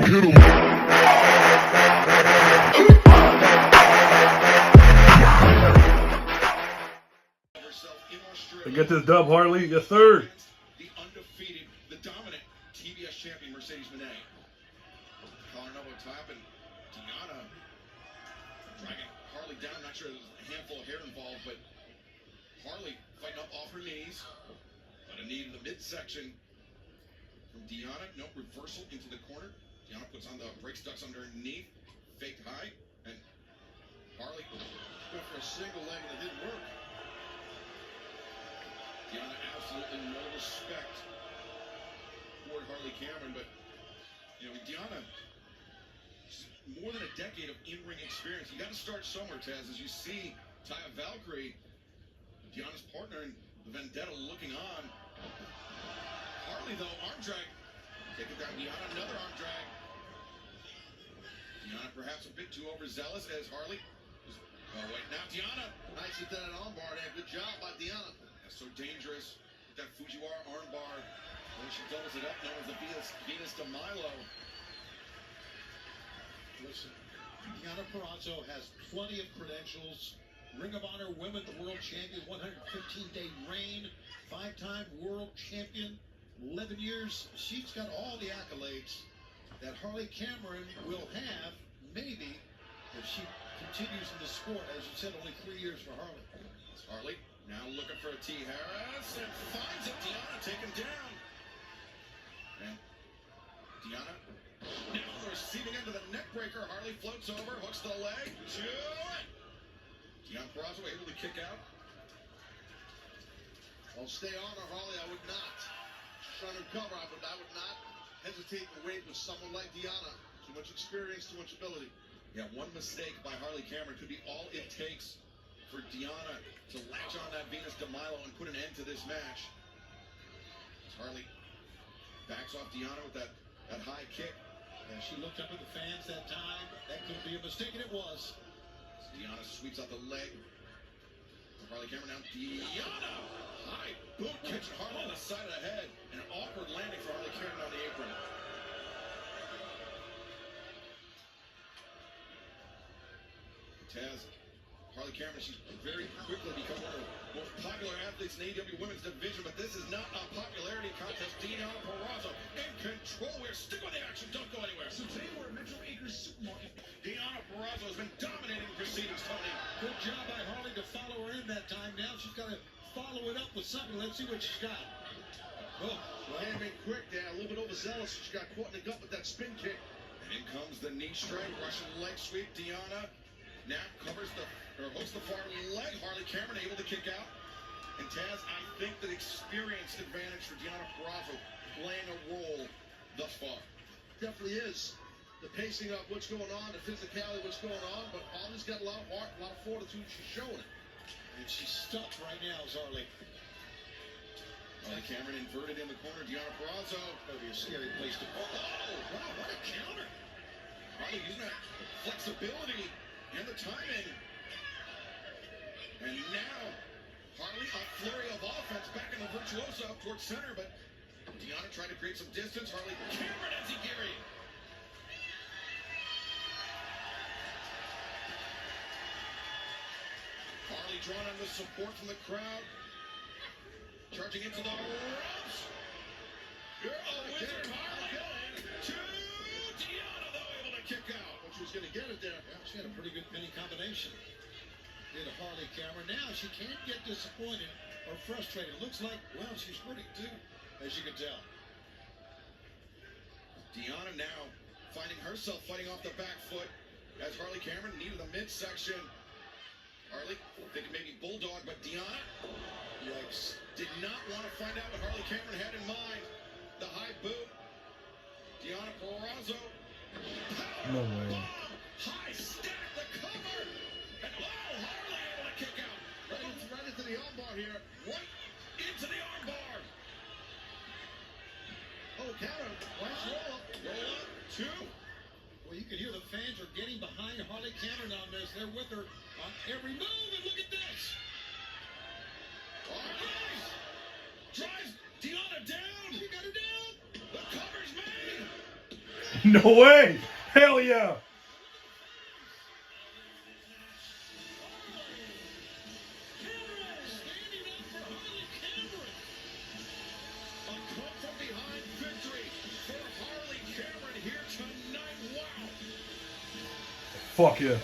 To get this dub, Harley. Yes, sir. The undefeated, the dominant TBS champion, Mercedes Moné. Collar and elbow tap, and Deonna dragging Harley down. Not sure there's a handful of hair involved, but Harley fighting up off her knees. But a knee in the midsection from Deonna. No, reversal into the corner. Deonna puts on the breaks ducks underneath. Faked high. And Harley went for a single leg and it didn't work. Deonna absolutely no respect toward Harley Cameron, but you know, Deonna, more than a decade of in-ring experience. You got to start somewhere, Taz. As you see Taya Valkyrie, Deonna's partner in the Vendetta, looking on. Harley, though, arm drag, taking down Deonna, another arm drag. Deonna perhaps a bit too overzealous as Harley. Oh wait, now Deonna, nicely done an arm bar there. Good job by Deonna. That's so dangerous with that Fujiwara arm bar. When she doubles it up, known as the Venus de Milo. Listen, Deonna Purrazzo has plenty of credentials. Ring of Honor Women's World Champion, 115-day reign, 5-time World Champion, 11 years. She's got all the accolades that Harley Cameron will have, maybe, if she continues in the sport. As you said, only 3 years for Harley. It's Harley now looking for a T. Harris and finds it. Deonna taken down. And Deonna now the receiving end of the neck breaker. Harley floats over, hooks the leg. To it. Deonna Purrazzo able to kick out. I'll stay on her, Harley. I would not. She's trying to recover. I would not hesitate to wait with someone like Deonna. Too much experience, too much ability. Yeah, one mistake by Harley Cameron could be all it takes for Deonna to latch on that Venus de Milo and put an end to this match. As Harley backs off Deonna with that high kick. And she looked up at the fans that time. That could be a mistake, and it was. Deonna sweeps out the leg. Harley Cameron now. Deonna! High boot kicks Harley on the side of the head. And an awkward landing for Harley Cameron on the apron. Taz, Harley Cameron, she's very quickly become one of the most popular athletes in the AEW women's division, but this is not a popularity contest. Deonna Purrazzo in control. We're stick with the action. Don't go anywhere. So today we're at Metro Acres Supermarket. Deonna Purrazzo has been dominating proceedings, Tony. Good job by Harley to follow her in that time. Now she's got to follow it up with something. Let's see what she's got. Oh, landing quick there. A little bit overzealous. She got caught in the gut with that spin kick. And in comes the knee strike. Russian leg sweep. Deonna now covers hooks the far leg. Harley Cameron able to kick out. And Taz, I think that experience advantage for Deonna Purrazzo playing a role thus far. Definitely is. The pacing of what's going on, the physicality of what's going on, but Harley's got a lot of heart, a lot of fortitude. She's showing it. And she's stuck right now, is Harley. Harley Cameron inverted in the corner. Deonna Purrazzo. That'll be a scary place to go. Oh, wow, what a counter. Harley using that flexibility and the timing. And now, Harley, a flurry of offense back in the virtuoso up towards center, but Deonna tried to create some distance. Harley Cameron enziguri. Harley drawing on the support from the crowd. Charging into the ropes. Wizard Harley to Deonna, though, able to kick out. But she was going to get it there. Yeah, she had a pretty good penny combination. Did Harley Cameron. Now she can't get disappointed or frustrated. Looks like, well, she's hurting too, as you can tell. Deonna now finding herself fighting off the back foot as Harley Cameron knee to the midsection. Harley thinking maybe bulldog, but Deonna, yikes, did not want to find out what Harley Cameron had in mind. The high boot. Deonna Purrazzo. No way. Bomb. High stack, the cover. And Harley able to kick out. Right into the armbar here. Right into the armbar. Oh, Cameron, nice roll up. Roll up, two. Well, you can hear the fans are getting behind Harley Cameron on this. They're with her on every move, and look at this. Harley drives Deonna down. She got her down. The cover's made. No way! Hell yeah! Standing up for Harley Cameron. A come from behind victory for Harley Cameron here tonight. Wow. Fuck yeah.